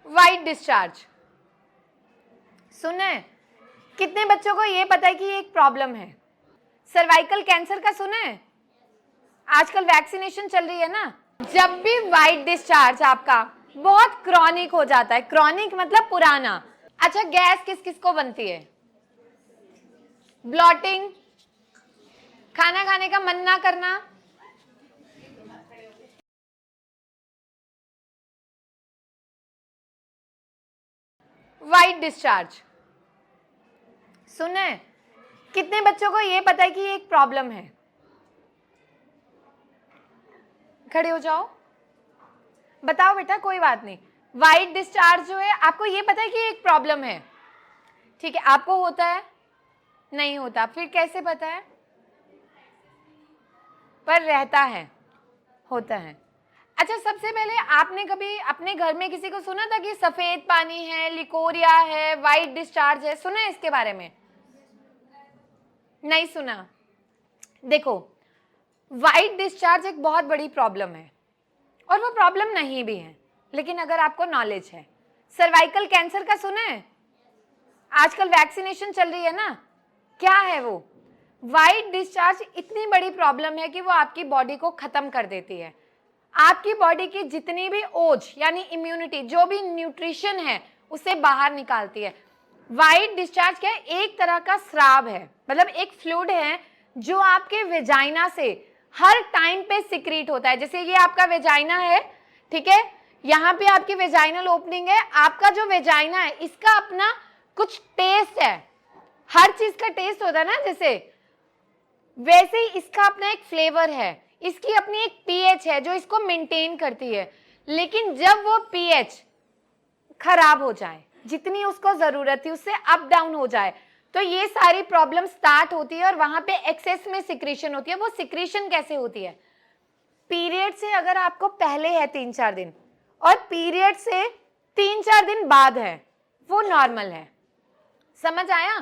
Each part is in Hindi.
वाइट डिस्चार्ज सुना है? कितने बच्चों को ये पता है कि ये एक प्रॉब्लम है? सर्वाइकल कैंसर का सुना है? आजकल वैक्सीनेशन चल रही है ना। जब भी वाइट डिस्चार्ज आपका बहुत क्रॉनिक हो जाता है, क्रॉनिक मतलब पुराना। अच्छा, गैस किस किस को बनती है? ब्लॉटिंग, खाना खाने का मन ना करना, वाइट डिस्चार्ज सुना है? कितने बच्चों को ये पता है कि ये एक प्रॉब्लम है? खड़े हो जाओ, बताओ बेटा, कोई बात नहीं। वाइट डिस्चार्ज जो है, आपको ये पता है कि ये एक प्रॉब्लम है, ठीक है? आपको होता है? नहीं होता। फिर कैसे पता है? पर रहता है, होता है। अच्छा, सबसे पहले आपने कभी अपने घर में किसी को सुना था कि सफेद पानी है, लिकोरिया है, वाइट डिस्चार्ज है? सुना है इसके बारे में? नहीं सुना। देखो, वाइट डिस्चार्ज एक बहुत बड़ी प्रॉब्लम है और वो प्रॉब्लम नहीं भी है, लेकिन अगर आपको नॉलेज है। सर्वाइकल कैंसर का सुना है? आजकल वैक्सीनेशन चल रही है ना। क्या है वो? वाइट डिस्चार्ज इतनी बड़ी प्रॉब्लम है कि वो आपकी बॉडी को खत्म कर देती है। आपकी बॉडी की जितनी भी ओज यानी इम्यूनिटी, जो भी न्यूट्रिशन है, उसे बाहर निकालती है। वाइट डिस्चार्ज क्या है? एक तरह का स्राव है, मतलब एक फ्लूइड है जो आपके वेजाइना से हर टाइम पे सिक्रीट होता है। जैसे ये आपका वेजाइना है, ठीक है? यहाँ पे आपकी वेजाइनल ओपनिंग है। आपका जो वेजाइना है, इसका अपना कुछ टेस्ट है, हर चीज का टेस्ट होता है ना, जैसे वैसे ही इसका अपना एक फ्लेवर है, इसकी अपनी एक पीएच है जो इसको मेंटेन करती है। लेकिन जब वो पीएच खराब हो जाए, जितनी उसको जरूरत थी उससे अप डाउन हो जाए, तो ये सारी प्रॉब्लम स्टार्ट होती है और वहां पे एक्सेस में सिक्रीशन होती है। वो सिक्रीशन कैसे होती है? पीरियड से अगर आपको पहले है 3-4 दिन और पीरियड से 3-4 दिन बाद है, वो नॉर्मल है। समझ आया?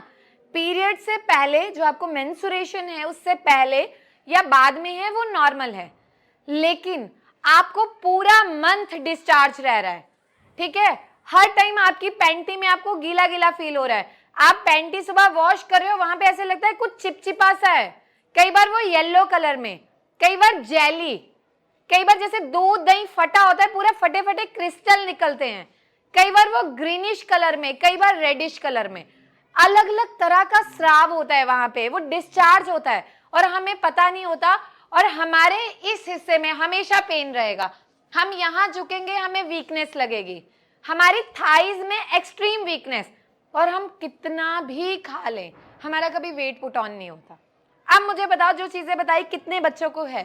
पीरियड से पहले जो आपको मेंस्ट्रुएशन है, उससे पहले या बाद में है, वो नॉर्मल है। लेकिन आपको पूरा मंथ डिस्चार्ज रह रहा है, ठीक है? हर टाइम आपकी पैंटी में आपको गीला गीला फील हो रहा है। आप पैंटी सुबह वॉश कर रहे हो, वहां पे ऐसे लगता है कुछ चिपचिपा सा है, कई बार वो येलो कलर में, कई बार जेली, कई बार जैसे दूध दही फटा होता है, पूरा फटे फटे क्रिस्टल निकलते हैं, कई बार वो ग्रीनिश कलर में, कई बार रेडिश कलर में। अलग अलग तरह का स्राव होता है वहां पे, वो डिस्चार्ज होता है और हमें पता नहीं होता। और हमारे इस हिस्से में हमेशा पेन रहेगा, हम यहां झुकेंगे हमें वीकनेस लगेगी, हमारी थाइज में एक्सट्रीम वीकनेस, और हम कितना भी खा लें हमारा कभी वेट पुट ऑन नहीं होता। अब मुझे बताओ, जो चीजें बताई कितने बच्चों को है?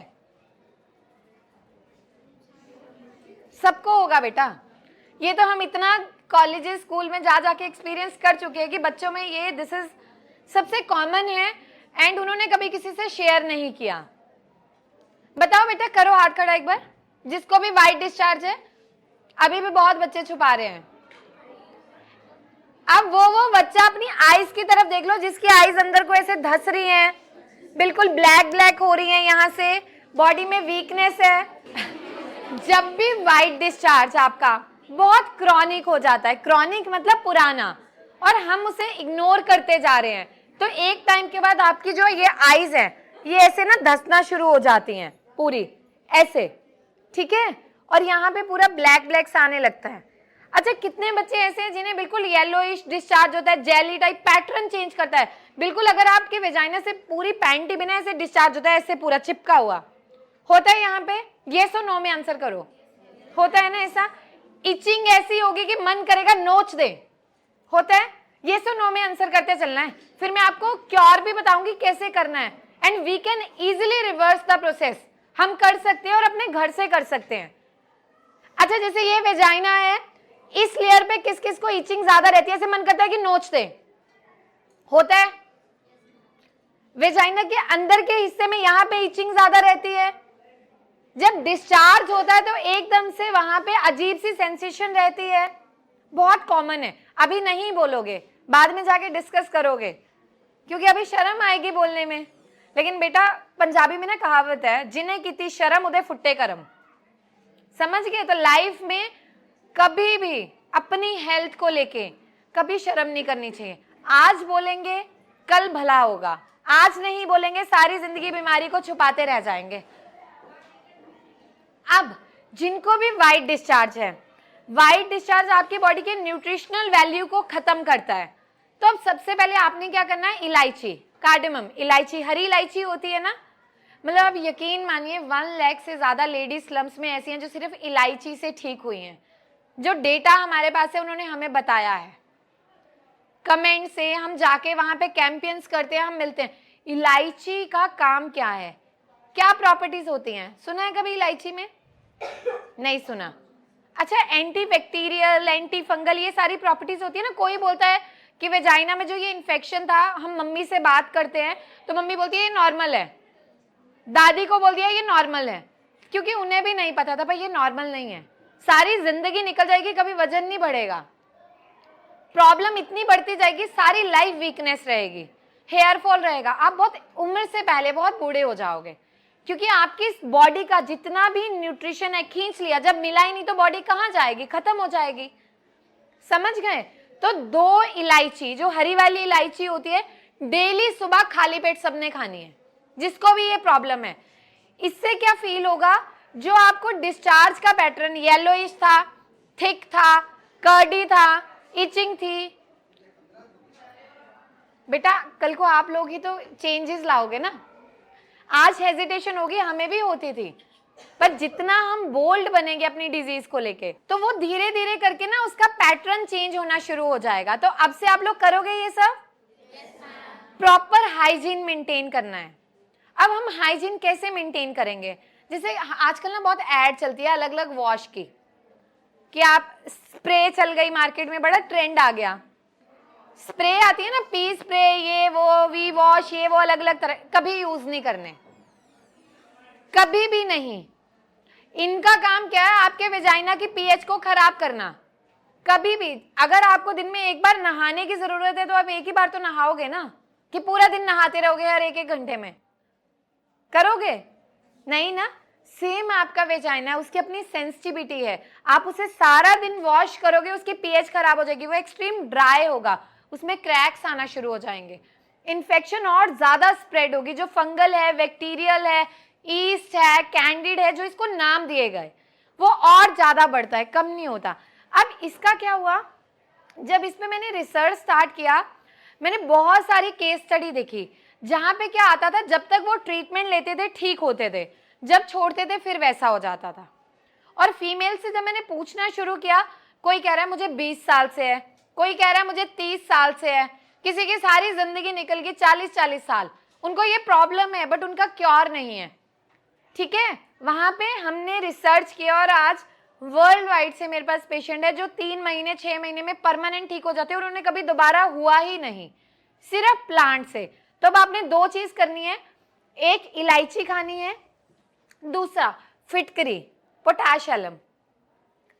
सबको होगा बेटा। ये तो हम इतना कॉलेजेस स्कूल में जा जाके एक्सपीरियंस कर चुके हैं कि बच्चों में ये दिस इज सबसे कॉमन है एंड उन्होंने कभी किसी से शेयर नहीं किया। बताओ बेटा, करो हाथ खड़ा एक बार, जिसको भी वाइट डिस्चार्ज है। अभी भी बहुत बच्चे छुपा रहे हैं। अब वो बच्चा अपनी आईज की तरफ देख लो, जिसकी आईज अंदर को ऐसे धस रही हैं, बिल्कुल ब्लैक ब्लैक हो रही हैं, यहाँ से बॉडी में वीकनेस है। जब भी वाइट डिस्चार्ज आपका बहुत क्रॉनिक हो जाता है, क्रॉनिक मतलब पुराना, और हम उसे इग्नोर करते जा रहे हैं, तो एक टाइम के बाद आपकी जो ये आईज है, ये ऐसे ना धसना शुरू हो जाती हैं पूरी ऐसे, ठीक है? और यहाँ पे पूरा ब्लैक ब्लैक सा आने लगता है। अच्छा, कितने बच्चे ऐसे हैं जिन्हें बिल्कुल येलोइश डिस्चार्ज होता है, जेली टाइप पैटर्न चेंज करता है, बिल्कुल अगर आपके वेजाइना से पूरी पैंटी बिना ऐसे डिस्चार्ज होता है, ऐसे पूरा चिपका हुआ होता है। यहाँ पे येस और नो में आंसर करो। होता है ना ऐसा? इचिंग ऐसी होगी कि मन करेगा नोच दे, होता है? येस और नो में आंसर करते चलना है, फिर मैं आपको क्योर भी बताऊंगी कैसे करना है, and we can easily reverse the process. हम कर सकते हैं और अपने घर से कर सकते हैं। अच्छा, जैसे ये वेजाइना है, इस लेयर पे किस किस को इचिंग ज्यादा रहती है, ऐसे मन करता है कि नोच दे, होता है? वेजाइना के अंदर के हिस्से में यहाँ पे इचिंग ज्यादा रहती है। जब डिस्चार्ज होता है तो एकदम से वहां पे अजीब सी सेंसेशन रहती है, बहुत कॉमन है। अभी नहीं बोलोगे, बाद में जाके डिस्कस करोगे, क्योंकि अभी शर्म आएगी बोलने में। लेकिन बेटा, पंजाबी में ना कहावत है, जिन्हें कितनी शर्म उदे फुट्टे करम। समझ गए? तो लाइफ में कभी भी अपनी हेल्थ को लेके कभी शर्म नहीं करनी चाहिए। आज बोलेंगे कल भला होगा, आज नहीं बोलेंगे सारी जिंदगी बीमारी को छुपाते रह जाएंगे। अब जिनको भी वाइट डिस्चार्ज है, वाइट डिस्चार्ज आपकी बॉडी के न्यूट्रिशनल वैल्यू को खत्म करता है। तो अब सबसे पहले आपने क्या करना है, इलायची, कार्डेमम, इलायची, हरी इलायची होती है ना, मतलब आप यकीन मानिए 1 लाख से ज्यादा लेडीज स्लम्स में ऐसी हैं जो सिर्फ इलायची से ठीक हुई हैं। जो डेटा हमारे पास है उन्होंने हमें बताया है, कमेंट से हम जाके वहां पे कैंपेन्स करते हैं, हम मिलते हैं। इलायची का काम क्या है, क्या प्रॉपर्टीज होती हैं, सुना है कभी इलायची में? नहीं सुना। अच्छा, एंटी बैक्टीरियल, एंटी फंगल, ये सारी प्रॉपर्टीज होती है ना। कोई बोलता है कि वेजाइना में जो ये इन्फेक्शन था, हम मम्मी से बात करते हैं तो मम्मी बोलती है ये नॉर्मल है, दादी को बोल दिया ये नॉर्मल है, क्योंकि उन्हें भी नहीं पता था भाई ये नॉर्मल नहीं है। सारी जिंदगी निकल जाएगी, कभी वजन नहीं बढ़ेगा, प्रॉब्लम इतनी बढ़ती जाएगी, सारी लाइफ वीकनेस रहेगी, हेयर फॉल रहेगा, आप बहुत उम्र से पहले बहुत बूढ़े हो जाओगे, क्योंकि आपकी बॉडी का जितना भी न्यूट्रिशन है खींच लिया, जब मिला ही नहीं तो बॉडी कहाँ जाएगी, खत्म हो जाएगी। समझ गए? तो 2 इलायची, जो हरी वाली इलायची होती है, डेली सुबह खाली पेट सबने खानी है, जिसको भी ये प्रॉब्लम है। इससे क्या फील होगा, जो आपको डिस्चार्ज का पैटर्न येलोइश था, थिक था, कर्डी था, इचिंग थी, बेटा कल को आप लोग ही तो चेंजेस लाओगे ना। आज हेजिटेशन होगी, हमें भी होती थी, पर जितना हम बोल्ड बनेंगे अपनी डिजीज को लेके, तो वो धीरे धीरे करके ना उसका पैटर्न चेंज होना शुरू हो जाएगा। तो अब से आप लोग करोगे ये सब? प्रॉपर हाइजीन मेंटेन करना है। अब हम हाइजीन कैसे मेंटेन करेंगे? जैसे आजकल ना बहुत एड चलती है अलग अलग वॉश की, कि आप स्प्रे चल गई मार्केट में, बड़ा ट्रेंड आ गया, स्प्रे आती है ना, पी स्प्रे, ये वो, वी वॉश, ये वो, अलग अलग तरह, कभी यूज नहीं करने, कभी भी नहीं। इनका काम क्या है, आपके वेजाइना की पीएच को खराब करना। कभी भी अगर आपको दिन में एक बार नहाने की जरूरत है तो आप एक ही बार तो नहाओगे ना, कि पूरा दिन नहाते रहोगे हर 1-1 घंटे में? करोगे नहीं ना। सेम आपका वेजाइना, उसकी अपनी सेंसिटिविटी है, आप उसे सारा दिन वॉश करोगे उसकी पीएच खराब हो जाएगी, वो एक्सट्रीम ड्राई होगा, उसमें क्रैक्स आना शुरू हो जाएंगे, इन्फेक्शन और ज्यादा स्प्रेड होगी। जो फंगल है, बैक्टीरियल है, ईस्ट है, कैंडिड है, जो इसको नाम दिए गए, वो और ज्यादा बढ़ता है, कम नहीं होता। अब इसका क्या हुआ, जब इसमें मैंने रिसर्च स्टार्ट किया, मैंने बहुत सारी केस स्टडी देखी, जहां पे क्या आता था, जब तक वो ट्रीटमेंट लेते थे ठीक होते थे, जब छोड़ते थे फिर वैसा हो जाता था। और फीमेल से जब मैंने पूछना शुरू किया, कोई कह रहा है मुझे 20 साल से है, कोई कह रहा है मुझे 30 साल से है, किसी की सारी जिंदगी निकल गई 40-40 साल, उनको ये प्रॉब्लम है बट उनका क्योर नहीं है। ठीक है, वहां पे हमने रिसर्च किया और आज वर्ल्ड वाइड से मेरे पास पेशेंट है जो 3 महीने 6 महीने में परमानेंट ठीक हो जाते हैं और उन्हें कभी दोबारा हुआ ही नहीं, सिर्फ प्लांट से। तो अब आपने 2 चीज करनी है, एक इलायची खानी है, दूसरा फिटकरी, पोटाश अलम।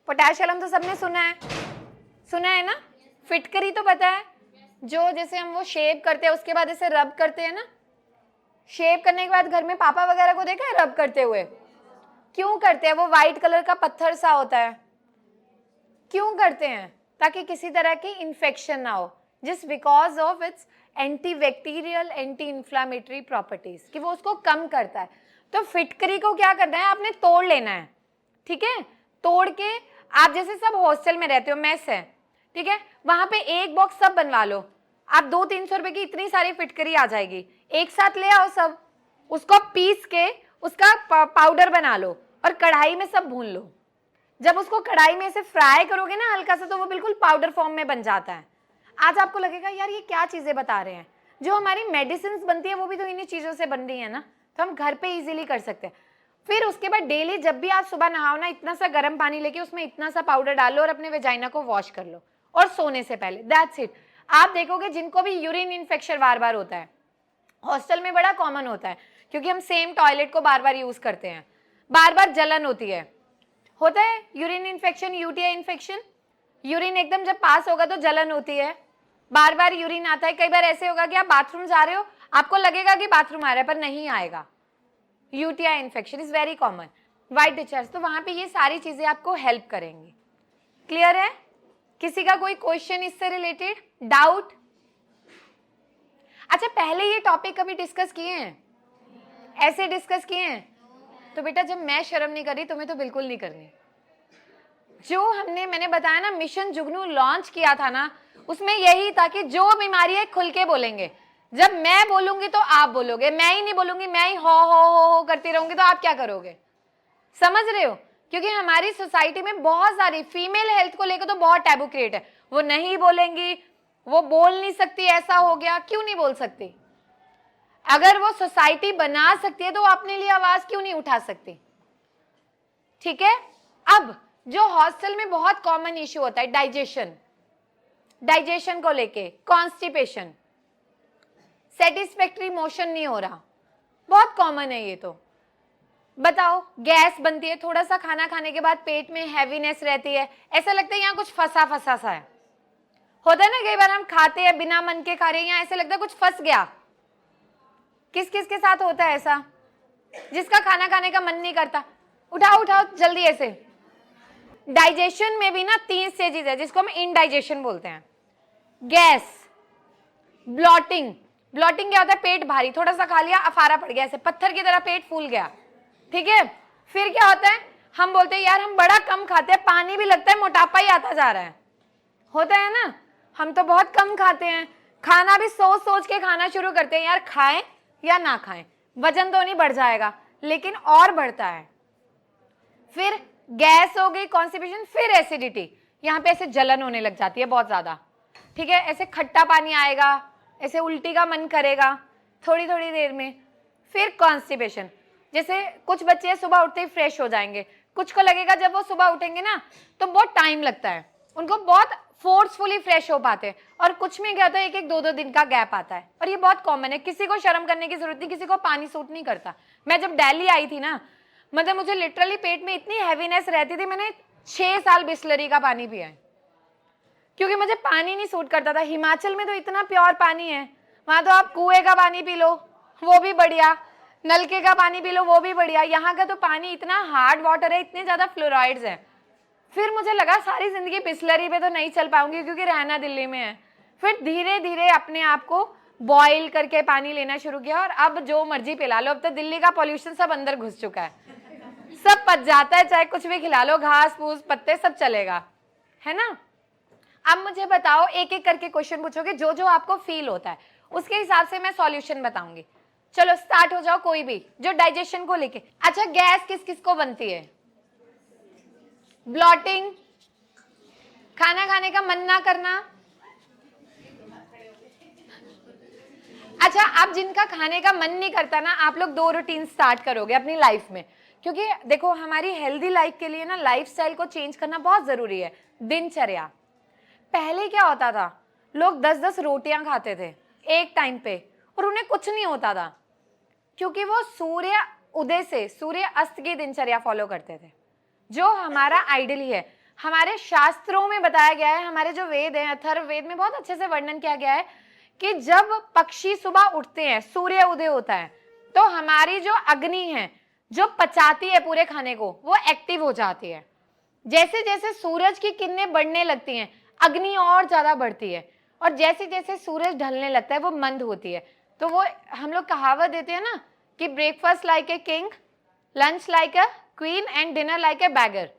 पोटाश अलम तो सबने सुना है ना, फिटकरी तो पता है, जो जैसे हम वो शेव करते हैं उसके बाद इसे रब करते हैं ना, शेव करने के बाद घर में पापा वगैरह को देखा है रब करते हुए, क्यों करते हैं? वो व्हाइट कलर का पत्थर सा होता है, क्यों करते हैं? ताकि किसी तरह की इंफेक्शन ना हो, just because of its anti bacterial, anti inflammatory properties, कि वो उसको कम करता है। तो फिटकरी को क्या करना है, आपने तोड़ लेना है, ठीक है, तोड़ के आप जैसे सब हॉस्टल में रहते हो, मेस है, ठीक है, वहां पे एक बॉक्स सब बनवा लो, आप 200-300 रुपए की इतनी सारी फिटकरी आ जाएगी, एक साथ ले आओ सब, उसको पीस के उसका पाउडर बना लो और कढ़ाई में सब भून लो। जब उसको कढ़ाई में से फ्राई करोगे ना हल्का सा, तो वो बिल्कुल पाउडर फॉर्म में बन जाता है। आज आपको लगेगा यार ये क्या चीजें बता रहे हैं, जो हमारी मेडिसिन बनती है वो भी तो इन्हीं चीजों से बन रही है ना, तो हम घर पे इजीली कर सकते हैं। फिर उसके बाद डेली जब भी आप सुबह नहाओ ना, इतना सा गर्म पानी लेके उसमें इतना सा पाउडर डाल लो और अपने वेजाइना को वॉश कर लो, और सोने से पहले, दैट्स इट। आप देखोगे जिनको भी यूरिन इन्फेक्शन बार बार होता है, हॉस्टल में बड़ा कॉमन होता है, क्योंकि हम सेम टॉयलेट को बार बार यूज करते हैं, बार बार जलन होती है, होता है urine infection, UTI infection, urine एकदम जब पास होगा तो जलन होती है, बार बार यूरिन आता है। कई बार ऐसे होगा कि आप बाथरूम जा रहे हो, आपको लगेगा कि बाथरूम आ रहा है पर नहीं आएगा, UTI infection is very common. White discharge, तो वहां पे ये सारी चीजें आपको हेल्प करेंगी। क्लियर है? किसी का कोई क्वेश्चन इससे रिलेटेड, डाउट? अच्छा, पहले ये टॉपिक कभी डिस्कस किए हैं? ऐसे डिस्कस किए हैं? तो बेटा जब मैं शर्म नहीं कर रही, तुम्हें तो बिल्कुल नहीं करनी। जो मैंने बताया ना, मिशन जुगनू लॉन्च किया था ना, उसमें यही था कि जो बीमारी है खुल के बोलेंगे। जब मैं बोलूंगी तो आप बोलोगे, मैं ही नहीं बोलूंगी, मैं ही हो करती रहूंगी, तो आप क्या करोगे? समझ रहे हो? क्योंकि हमारी सोसाइटी में बहुत सारी फीमेल हेल्थ को लेकर तो बहुत टैबू क्रिएट है। वो नहीं बोलेंगी, वो बोल नहीं सकती, ऐसा हो गया। क्यों नहीं बोल सकती? अगर वो सोसाइटी बना सकती है तो वो अपने लिए आवाज क्यों नहीं उठा सकती? ठीक है। अब जो हॉस्टल में बहुत कॉमन इश्यू होता है, डाइजेशन को लेके, कॉन्स्टिपेशन, सेटिस्फैक्टरी मोशन नहीं हो रहा, बहुत कॉमन है ये। तो बताओ, गैस बनती है, थोड़ा सा खाना खाने के बाद पेट में हैवीनेस रहती है, ऐसा लगता है यहाँ कुछ फंसा फंसा सा है। होता है ना, कई बार हम खाते हैं बिना मन के खा रहे हैं, यहाँ ऐसे लगता है कुछ फंस गया। किस किस के साथ होता है ऐसा? जिसका खाना खाने का मन नहीं करता, उठाओ उठाओ जल्दी ऐसे। डाइजेशन में भी ना 3 स्टेजेस है जिसको हम इनडाइजेशन बोलते हैं। Gas, blotting. ब्लॉटिंग क्या होता है? पेट भारी, थोड़ा सा खा लिया, अफारा पड़ गया, ऐसे पत्थर की तरह पेट फूल गया। ठीक है। फिर क्या होता है? हम बोलते हैं यार हम बड़ा कम खाते हैं, पानी भी लगता है, मोटापा ही आता जा रहा है। होता है ना, हम तो बहुत कम खाते हैं, खाना भी सोच सोच के खाना शुरू करते हैं, यार खाएं या ना खाएं, वजन तो नहीं बढ़ जाएगा, लेकिन और बढ़ता है। फिर गैस हो गई, कॉन्स्टिपेशन, फिर एसिडिटी, यहाँ पे ऐसे जलन होने लग जाती है बहुत ज्यादा। ठीक है, ऐसे खट्टा पानी आएगा, ऐसे उल्टी का मन करेगा थोड़ी थोड़ी देर में। फिर कॉन्स्टिपेशन, जैसे कुछ बच्चे सुबह उठते ही फ्रेश हो जाएंगे, कुछ को लगेगा जब वो सुबह उठेंगे ना तो बहुत टाइम लगता है, उनको बहुत फोर्सफुली फ्रेश हो पाते हैं, और कुछ में क्या होता है, 1-1, 2-2 दिन का गैप आता है। और ये बहुत कॉमन है, किसी को शर्म करने की जरूरत नहीं, किसी को पानी सूट नहीं करता। मैं जब दिल्ली आई थी ना, मतलब मुझे लिटरली पेट में इतनी हैवीनेस रहती थी, मैंने 6 साल बिस्लरी का पानी पिया है, क्योंकि मुझे पानी नहीं सूट करता था। हिमाचल में तो इतना प्योर पानी है, वहां तो आप कुएं का पानी पी लो वो भी बढ़िया, नलके का पानी पी लो वो भी बढ़िया। यहाँ का तो पानी इतना हार्ड वाटर है, इतने ज्यादा फ्लोराइड्स है। फिर मुझे लगा सारी जिंदगी बिस्लरी पे तो नहीं चल पाऊंगी, क्योंकि रहना दिल्ली में है। फिर धीरे धीरे अपने आप को बॉईल करके पानी लेना शुरू किया, और अब जो मर्जी पिला लो। अब तो दिल्ली का पॉल्यूशन सब अंदर घुस चुका है, सब पच जाता है, चाहे कुछ भी खिला लो, घास फूस पत्ते सब चलेगा, है ना। अब मुझे बताओ, एक एक करके क्वेश्चन पूछोगे, जो जो आपको फील होता है उसके हिसाब से मैं सॉल्यूशन बताऊंगी। चलो स्टार्ट हो जाओ, कोई भी जो डाइजेशन को लेके। अच्छा, गैस किस किस को बनती है? ब्लॉटिंग, खाना खाने का मन ना करना। अच्छा, आप जिनका खाने का मन नहीं करता ना, आप लोग 2 रूटीन स्टार्ट करोगे अपनी लाइफ में, क्योंकि देखो हमारी हेल्दी लाइफ के लिए ना लाइफस्टाइल को चेंज करना बहुत जरूरी है। दिनचर्या, पहले क्या होता था, लोग 10-10 रोटियां खाते थे एक टाइम पे, और उन्हें कुछ नहीं होता था, क्योंकि वो सूर्य उदय से सूर्य अस्त की दिनचर्या फॉलो करते थे, जो हमारा आइडियली है। हमारे शास्त्रों में बताया गया है, हमारे जो वेद हैं, अथर्ववेद में बहुत अच्छे से वर्णन किया गया है कि जब पक्षी सुबह उठते हैं, सूर्य उदय होता है, तो हमारी जो अग्नि है, जो पचाती है पूरे खाने को, वो एक्टिव हो जाती है। जैसे जैसे सूरज की किरणें बढ़ने लगती हैं, अग्नि और ज्यादा बढ़ती है, और जैसे जैसे सूरज ढलने लगता है वो मंद होती है। तो वो हम लोग कहावत देते हैं ना कि breakfast like a king, lunch like a queen and dinner like a bagger.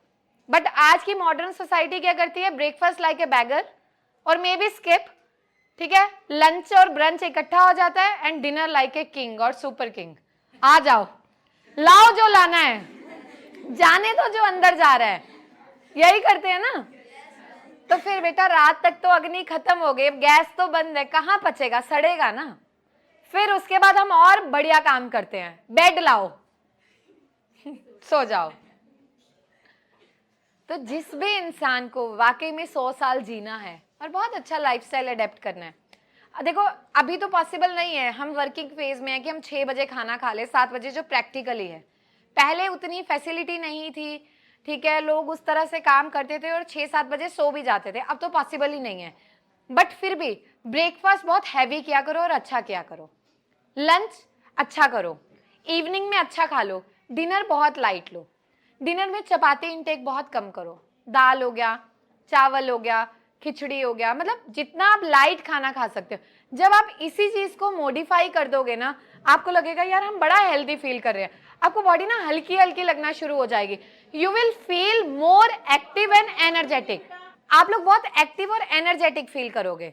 But आज की मॉडर्न सोसाइटी क्या करती है? ब्रेकफास्ट लाइक ए बैगर और मे बी स्किप, ठीक है, लंच और ब्रंच इकट्ठा हो जाता है, and dinner like a king और सुपर किंग। आ जाओ, लाओ जो लाना है, जाने तो जो अंदर जा रहा है, यही करते हैं ना। तो फिर बेटा रात तक तो अग्नि खत्म हो गई, गैस तो बंद है, कहां पचेगा, सड़ेगा ना। फिर उसके बाद हम और बढ़िया काम करते हैं, बेड लाओ सो जाओ। तो जिस भी इंसान को वाकई में 100 साल जीना है और बहुत अच्छा लाइफस्टाइल अडेप्ट करना है, देखो अभी तो पॉसिबल नहीं है, हम वर्किंग फेज में है कि हम 6 बजे खाना खा ले, 7 बजे, जो प्रैक्टिकली है। पहले उतनी फैसिलिटी नहीं थी, ठीक है, लोग उस तरह से काम करते थे और 6-7 बजे सो भी जाते थे, अब तो पॉसिबल ही नहीं है। बट फिर भी ब्रेकफास्ट बहुत हैवी किया करो और अच्छा किया करो, लंच अच्छा करो, इवनिंग में अच्छा खा लो, डिनर बहुत लाइट लो। डिनर में चपाती इंटेक बहुत कम करो, दाल हो गया, चावल हो गया, खिचड़ी हो गया, मतलब जितना आप लाइट खाना खा सकते हो। जब आप इसी चीज को मॉडिफाई कर दोगे ना, आपको लगेगा यार हम बड़ा हेल्दी फील कर रहे हैं, आपको बॉडी ना हल्की हल्की लगना शुरू हो जाएगी। You will feel more active and energetic. आप लोग बहुत एक्टिव और एनर्जेटिक फील करोगे।